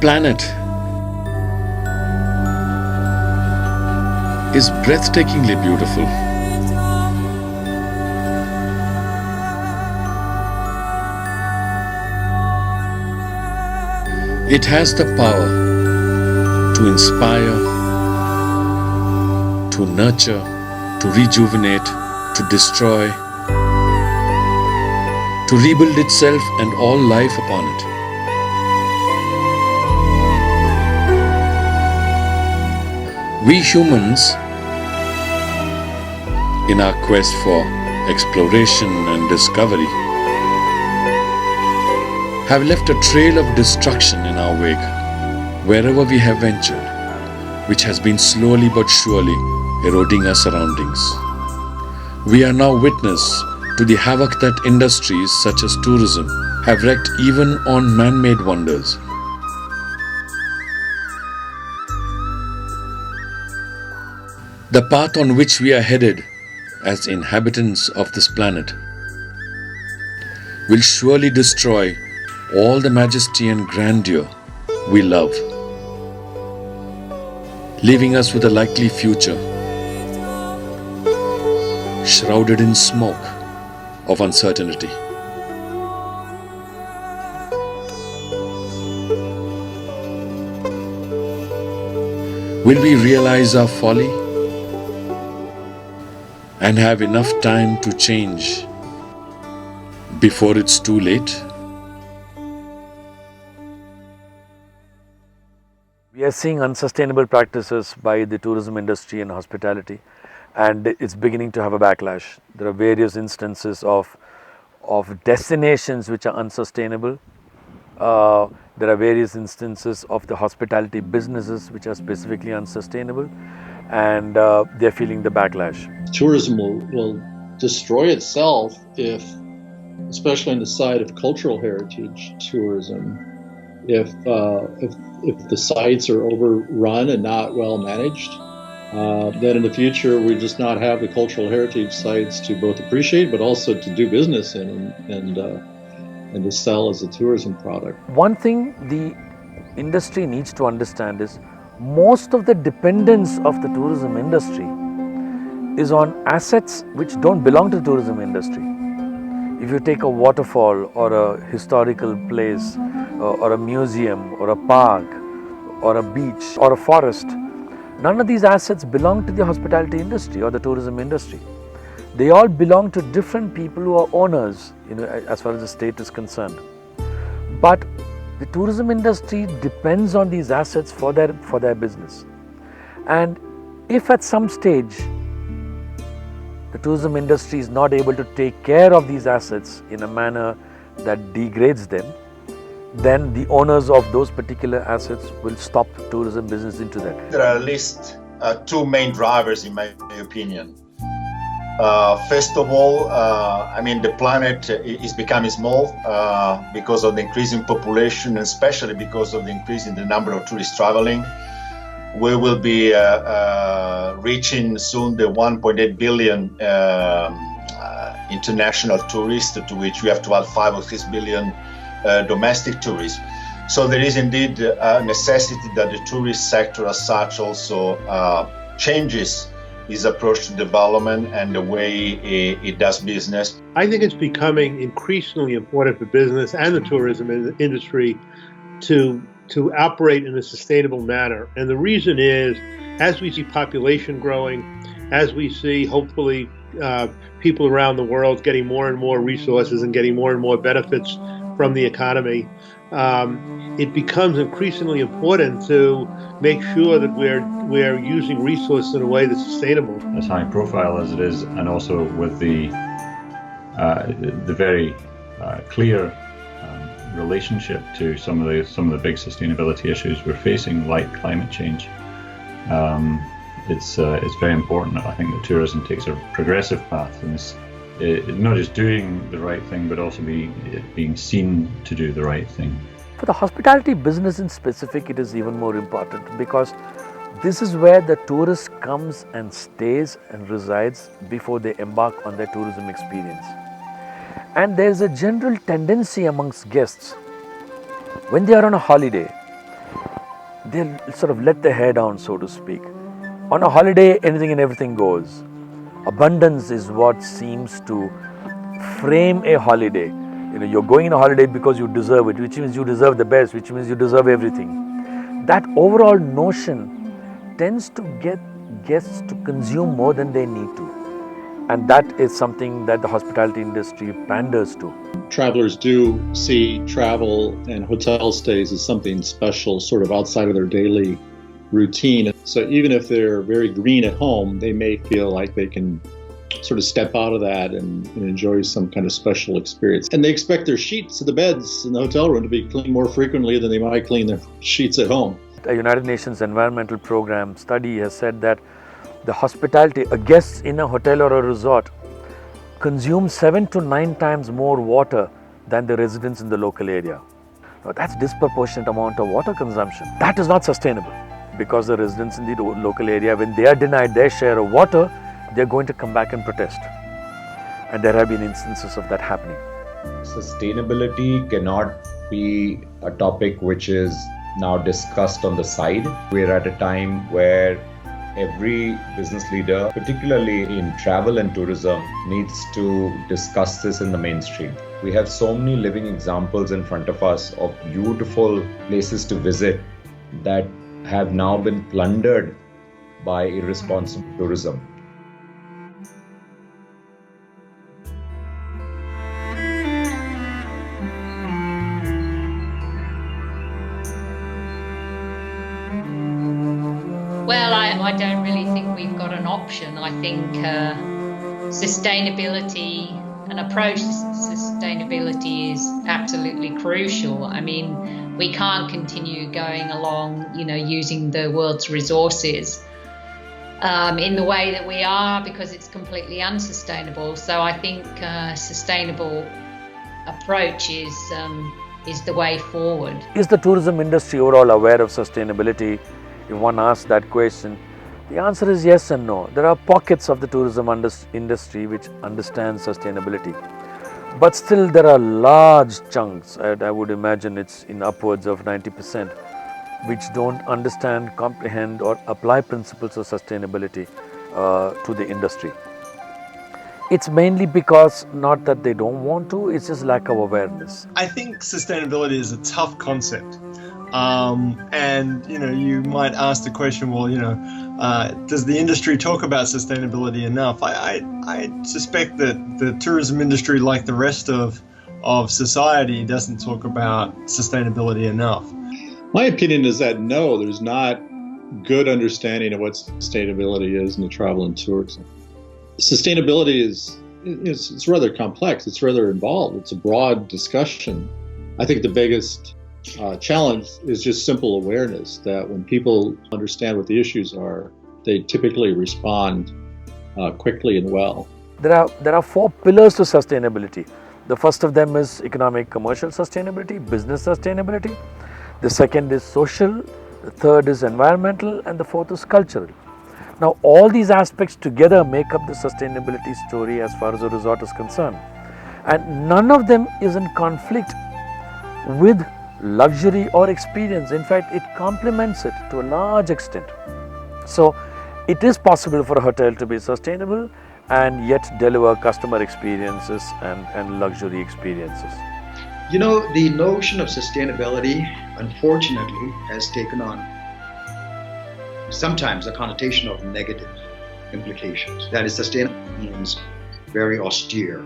planet is breathtakingly beautiful. It has the power to inspire, to nurture, to rejuvenate, to destroy, to rebuild itself and all life upon it. We humans, in our quest for exploration and discovery, have left a trail of destruction in our wake wherever we have ventured, which has been slowly but surely eroding our surroundings. We are now witness to the havoc that industries such as tourism have wreaked even on man-made wonders. The path on which we are headed as inhabitants of this planet will surely destroy all the majesty and grandeur we love, leaving us with a likely future shrouded in smoke of uncertainty. Will we realize our folly and have enough time to change before it's too late? We are seeing unsustainable practices by the tourism industry and hospitality, and it's beginning to have a backlash. There are various instances of destinations which are unsustainable. There are various instances of the hospitality businesses which are specifically unsustainable, and they're feeling the backlash. Tourism will destroy itself if, especially on the side of cultural heritage tourism, if the sites are overrun and not well managed, then in the future we just not have the cultural heritage sites to both appreciate but also to do business in and to sell as a tourism product. One thing the industry needs to understand is most of the dependence of the tourism industry is on assets which don't belong to the tourism industry. If you take a waterfall or a historical place or a museum or a park or a beach or a forest, none of these assets belong to the hospitality industry or the tourism industry. They all belong to different people who are owners, as far as the state is concerned. But the tourism industry depends on these assets for their business. And if at some stage the tourism industry is not able to take care of these assets in a manner that degrades them, then the owners of those particular assets will stop tourism business into that. There are at least two main drivers in my opinion. First of all, the planet is becoming small because of the increasing population, especially because of the increase in the number of tourists traveling. We will be reaching soon the 1.8 billion international tourists, to which we have to add 5 or 6 billion domestic tourists. So there is indeed a necessity that the tourist sector as such also changes its approach to development and the way it does business. I think it's becoming increasingly important for business and the tourism industry to operate in a sustainable manner. And the reason is, as we see population growing, as we see hopefully people around the world getting more and more resources and getting more and more benefits from the economy, it becomes increasingly important to make sure that we're using resources in a way that's sustainable. As high profile as it is, and also with the very clear relationship to some of the big sustainability issues we're facing, like climate change, it's very important. I think that tourism takes a progressive path, and it's not just doing the right thing, but also being seen to do the right thing. For the hospitality business in specific, it is even more important because this is where the tourist comes and stays and resides before they embark on their tourism experience. And there is a general tendency amongst guests, when they are on a holiday, they'll sort of let their hair down, so to speak. On a holiday, anything and everything goes. Abundance is what seems to frame a holiday. You're going on a holiday because you deserve it, which means you deserve the best, which means you deserve everything. That overall notion tends to get guests to consume more than they need to. And that is something that the hospitality industry panders to. Travelers do see travel and hotel stays as something special, sort of outside of their daily routine. So even if they're very green at home, they may feel like they can sort of step out of that and enjoy some kind of special experience. And they expect their sheets, the beds in the hotel room to be cleaned more frequently than they might clean their sheets at home. A United Nations Environmental Program study has said that the hospitality, guests in a hotel or a resort consume 7 to 9 times more water than the residents in the local area. Now, that's disproportionate amount of water consumption. That is not sustainable, because the residents in the local area, when they are denied their share of water, they're going to come back and protest. And there have been instances of that happening. Sustainability cannot be a topic which is now discussed on the side. We're at a time where every business leader, particularly in travel and tourism, needs to discuss this in the mainstream. We have so many living examples in front of us of beautiful places to visit that have now been plundered by irresponsible tourism. Well, I don't really think we've got an option. I think sustainability, an approach to sustainability is absolutely crucial. I mean, we can't continue going along, using the world's resources in the way that we are, because it's completely unsustainable. So I think sustainable approach is the way forward. Is the tourism industry overall aware of sustainability? If one asks that question, the answer is yes and no. There are pockets of the tourism industry which understand sustainability. But still there are large chunks, I would imagine it's in upwards of 90%, which don't understand, comprehend or apply principles of sustainability to the industry. It's mainly because not that they don't want to, it's just lack of awareness. I think sustainability is a tough concept. And you might ask the question, well, does the industry talk about sustainability enough? I suspect that the tourism industry, like the rest of society, doesn't talk about sustainability enough. My opinion is that no, there's not good understanding of what sustainability is in the travel and tourism. Sustainability it's rather complex, it's rather involved, it's a broad discussion. I think the biggest challenge is just simple awareness that when people understand what the issues are, they typically respond quickly and well. There are 4 pillars to sustainability. The first of them is economic commercial sustainability, business sustainability. The second is social, the third is environmental, and the fourth is cultural. Now all these aspects together make up the sustainability story as far as a resort is concerned. And none of them is in conflict with luxury or experience. In fact, it complements it to a large extent. So it is possible for a hotel to be sustainable and yet deliver customer experiences and luxury experiences. The notion of sustainability, unfortunately, has taken on sometimes a connotation of negative implications. That is, sustainable means very austere,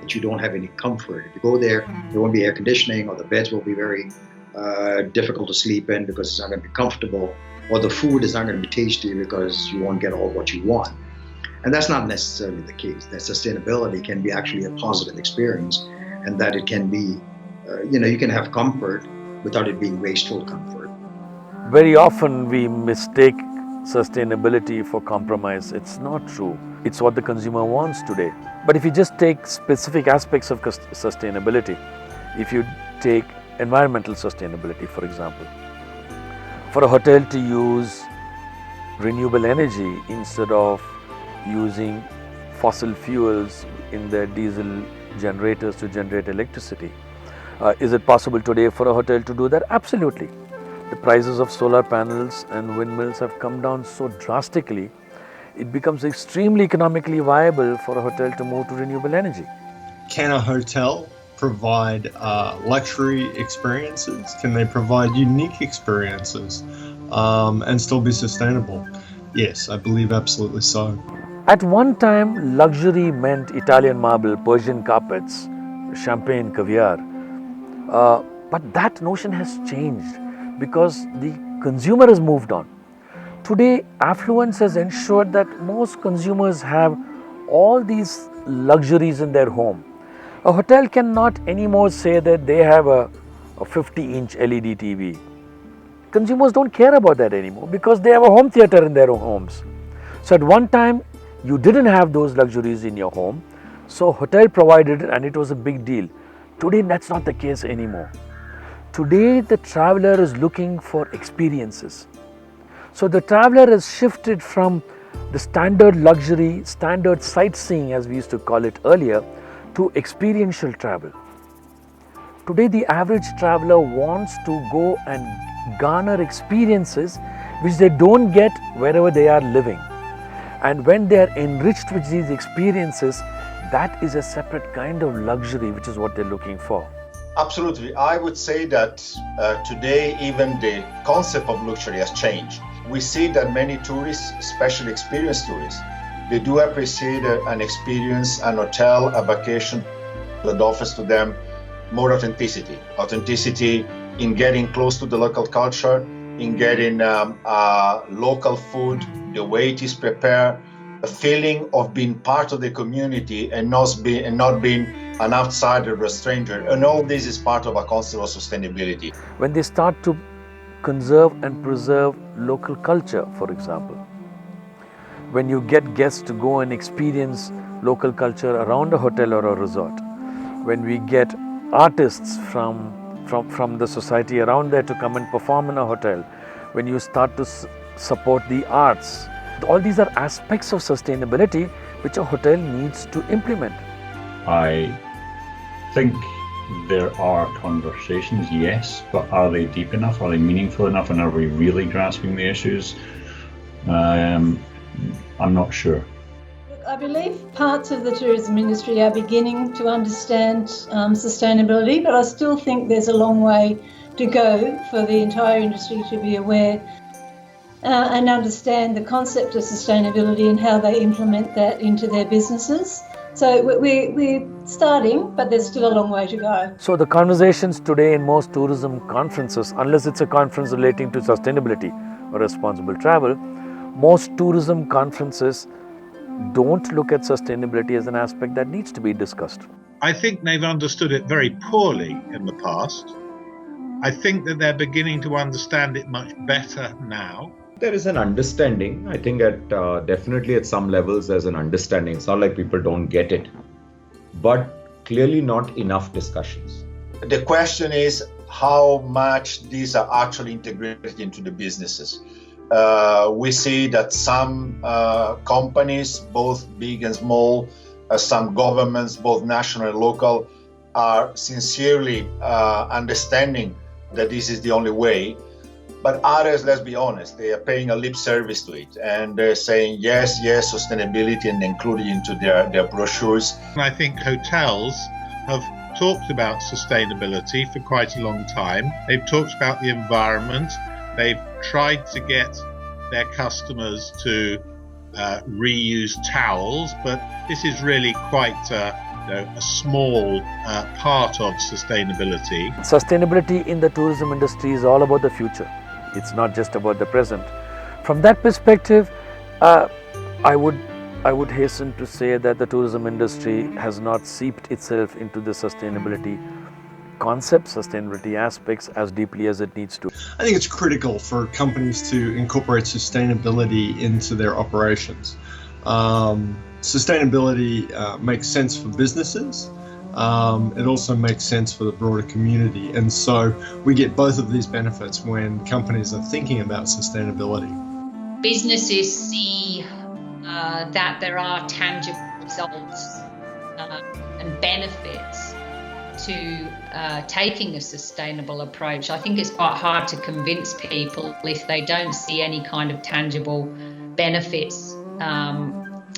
that you don't have any comfort. If you go there won't be air conditioning, or the beds will be very difficult to sleep in because it's not going to be comfortable, or the food is not going to be tasty because you won't get all what you want. And that's not necessarily the case. That sustainability can be actually a positive experience, and that it can be, you can have comfort without it being wasteful comfort. Very often we mistake sustainability for compromise. It's not true. It's what the consumer wants today. But if you just take specific aspects of sustainability, if you take environmental sustainability, for example, for a hotel to use renewable energy instead of using fossil fuels in their diesel generators to generate electricity. Is it possible today for a hotel to do that? Absolutely. the prices of solar panels and windmills have come down so drastically, it becomes extremely economically viable for a hotel to move to renewable energy. Can a hotel provide luxury experiences? Can they provide unique experiences and still be sustainable? Yes, I believe absolutely so. At one time, luxury meant Italian marble, Persian carpets, champagne, caviar. But that notion has changed because the consumer has moved on. Today, affluence has ensured that most consumers have all these luxuries in their home. A hotel cannot anymore say that they have a 50-inch LED TV. Consumers don't care about that anymore because they have a home theater in their homes. So at one time, you didn't have those luxuries in your home, so hotel provided it and it was a big deal. Today, that's not the case anymore. Today, the traveler is looking for experiences. So the traveler has shifted from the standard luxury, standard sightseeing as we used to call it earlier, to experiential travel. Today, the average traveler wants to go and garner experiences which they don't get wherever they are living. And when they are enriched with these experiences, that is a separate kind of luxury, which is what they're looking for. Absolutely. I would say that today even the concept of luxury has changed. We see that many tourists, especially experienced tourists, they do appreciate an experience, an hotel, a vacation that offers to them more authenticity. Authenticity in getting close to the local culture, in getting local food, the way it is prepared, a feeling of being part of the community and not being an outsider or a stranger. And all this is part of a concept of sustainability. When they start to conserve and preserve local culture, for example, when you get guests to go and experience local culture around a hotel or a resort, when we get artists from the society around there to come and perform in a hotel, when you start to support the arts, all these are aspects of sustainability which a hotel needs to implement. I think there are conversations, yes, but are they deep enough? Are they meaningful enough? And are we really grasping the issues? I'm not sure. I believe parts of the tourism industry are beginning to understand sustainability, but I still think there's a long way to go for the entire industry to be aware and understand the concept of sustainability and how they implement that into their businesses. So we're starting, but there's still a long way to go. So the conversations today in most tourism conferences, unless it's a conference relating to sustainability or responsible travel, most tourism conferences don't look at sustainability as an aspect that needs to be discussed. I think they've understood it very poorly in the past. I think that they're beginning to understand it much better now. There is an understanding. I think definitely at some levels there's an understanding. It's not like people don't get it, but clearly not enough discussions. The question is how much these are actually integrated into the businesses. We see that some companies, both big and small, some governments, both national and local, are sincerely understanding that this is the only way. But others, let's be honest, they are paying a lip service to it. And they're saying, yes, sustainability, and including into their brochures. And I think hotels have talked about sustainability for quite a long time. They've talked about the environment. They've tried to get their customers to reuse towels, but this is really quite a small part of sustainability. Sustainability in the tourism industry is all about the future. It's not just about the present. From that perspective, I would hasten to say that the tourism industry has not seeped itself into the sustainability concepts, sustainability aspects as deeply as it needs to. I think it's critical for companies to incorporate sustainability into their operations. Sustainability makes sense for businesses. It also makes sense for the broader community. And so we get both of these benefits when companies are thinking about sustainability. Businesses see that there are tangible results and benefits to taking a sustainable approach. I think it's quite hard to convince people if they don't see any kind of tangible benefits,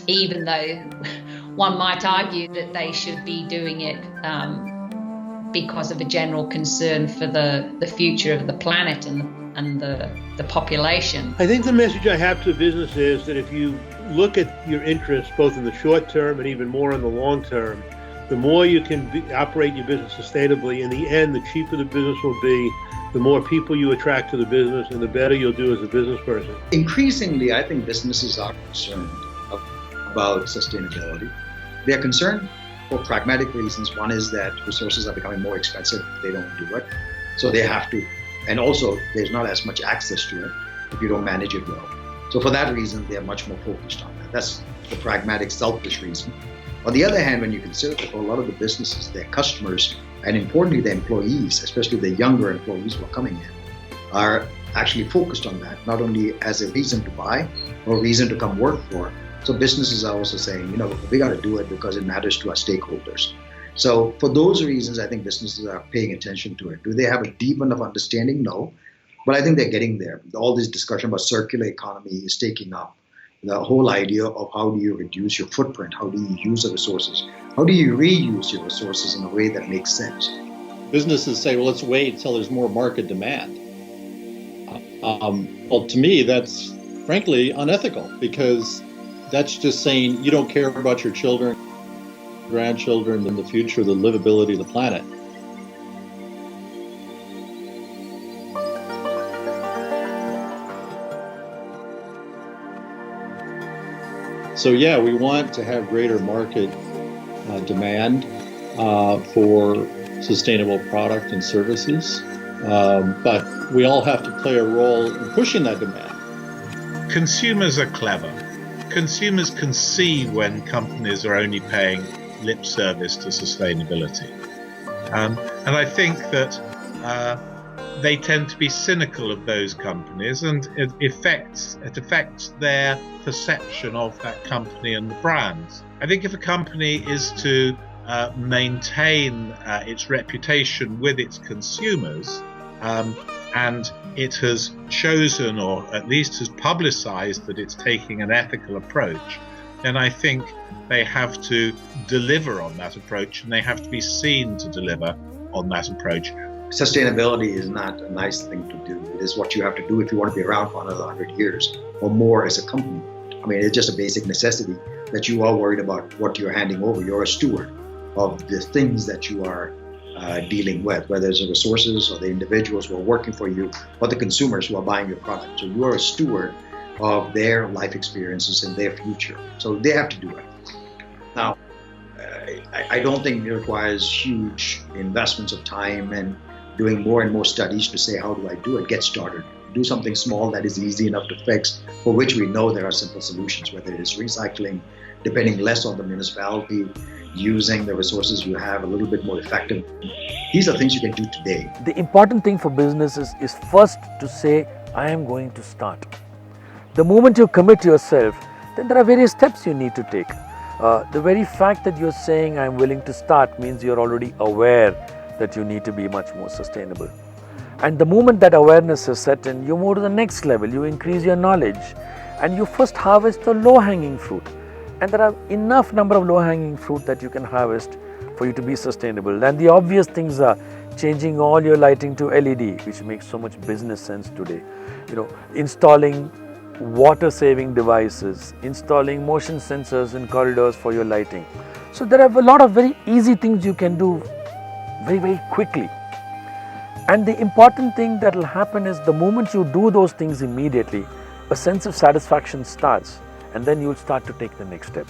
even though one might argue that they should be doing it because of a general concern for the future of the planet and the population. I think the message I have to business is that if you look at your interests, both in the short term and even more in the long term, the more you can operate your business sustainably, in the end, the cheaper the business will be, the more people you attract to the business, and the better you'll do as a business person. Increasingly, I think businesses are concerned about sustainability. They're concerned for pragmatic reasons. One is that resources are becoming more expensive if they don't do it. So they have to, and also there's not as much access to it if you don't manage it well. So for that reason, they're much more focused on that. That's the pragmatic, selfish reason. On the other hand, when you consider that for a lot of the businesses, their customers, and importantly, their employees, especially the younger employees who are coming in, are actually focused on that, not only as a reason to buy or a reason to come work for. So businesses are also saying, we got to do it because it matters to our stakeholders. So for those reasons, I think businesses are paying attention to it. Do they have a deep enough understanding? No. But I think they're getting there. All this discussion about circular economy is taking up the whole idea of how do you reduce your footprint? How do you use the resources? How do you reuse your resources in a way that makes sense? Businesses say, well, let's wait until there's more market demand. Well, to me, that's frankly unethical, because that's just saying you don't care about your children, grandchildren, and the future, the livability of the planet. So yeah, we want to have greater market demand for sustainable product and services, but we all have to play a role in pushing that demand. Consumers are clever. Consumers can see when companies are only paying lip service to sustainability. And I think that they tend to be cynical of those companies, and it affects their perception of that company and the brands. I think if a company is to maintain its reputation with its consumers, and it has chosen, or at least has publicized, that it's taking an ethical approach, then I think they have to deliver on that approach, and they have to be seen to deliver on that approach. Sustainability is not a nice thing to do. It is what you have to do if you want to be around for another 100 years or more as a company. I mean, it's just a basic necessity that you are worried about what you're handing over. You're a steward of the things that you are dealing with, whether it's the resources or the individuals who are working for you or the consumers who are buying your product. So you are a steward of their life experiences and their future. So they have to do it. Now, I don't think it requires huge investments of time and doing more and more studies to say, how do I do it? Get started. Do something small that is easy enough to fix, for which we know there are simple solutions, whether it is recycling, depending less on the municipality, using the resources you have a little bit more effective. These are things you can do today. The important thing for businesses is first to say, I am going to start. The moment you commit yourself, then there are various steps you need to take. The very fact that you're saying I'm willing to start means you're already aware that you need to be much more sustainable. And the moment that awareness is set in, you move to the next level, you increase your knowledge, and you first harvest the low-hanging fruit. And there are enough number of low-hanging fruit that you can harvest for you to be sustainable. And the obvious things are changing all your lighting to LED, which makes so much business sense today. Installing water-saving devices, installing motion sensors in corridors for your lighting. So there are a lot of very easy things you can do very, very quickly. And the important thing that will happen is the moment you do those things immediately, a sense of satisfaction starts, and then you'll start to take the next step.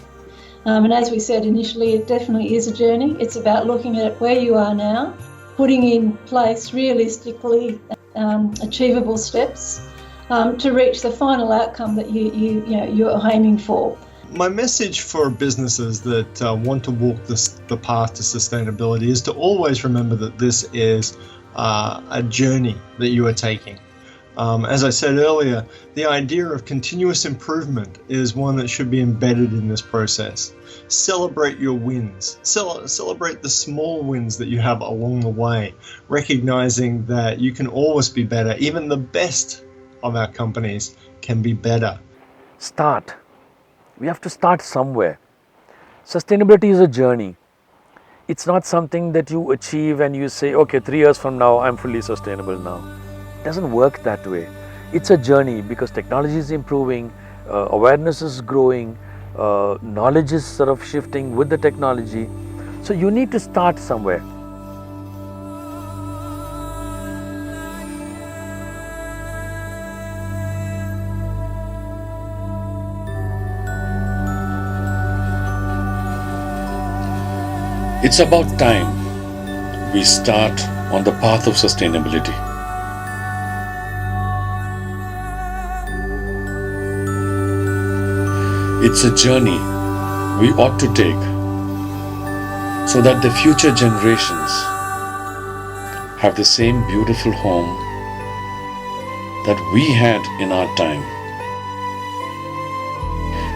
And as we said initially, it definitely is a journey. It's about looking at where you are now, putting in place realistically achievable steps to reach the final outcome that you're aiming for. My message for businesses that want to walk the path to sustainability is to always remember that this is a journey that you are taking. As I said earlier, the idea of continuous improvement is one that should be embedded in this process. Celebrate your wins. Celebrate the small wins that you have along the way, recognizing that you can always be better. Even the best of our companies can be better. Start. We have to start somewhere. Sustainability is a journey. It's not something that you achieve and you say, okay, 3 years from now, I'm fully sustainable now. It doesn't work that way. It's a journey because technology is improving, awareness is growing, knowledge is sort of shifting with the technology. So you need to start somewhere. It's about time we start on the path of sustainability. It's a journey we ought to take so that the future generations have the same beautiful home that we had in our time,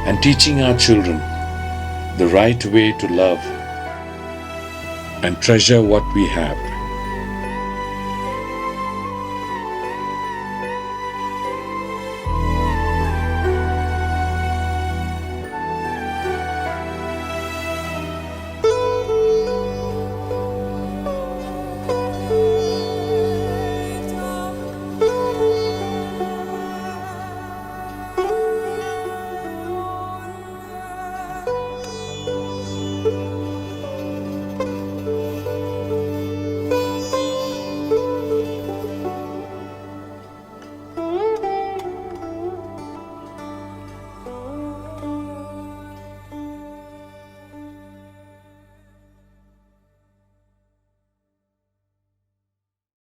and teaching our children the right way to love and treasure what we have.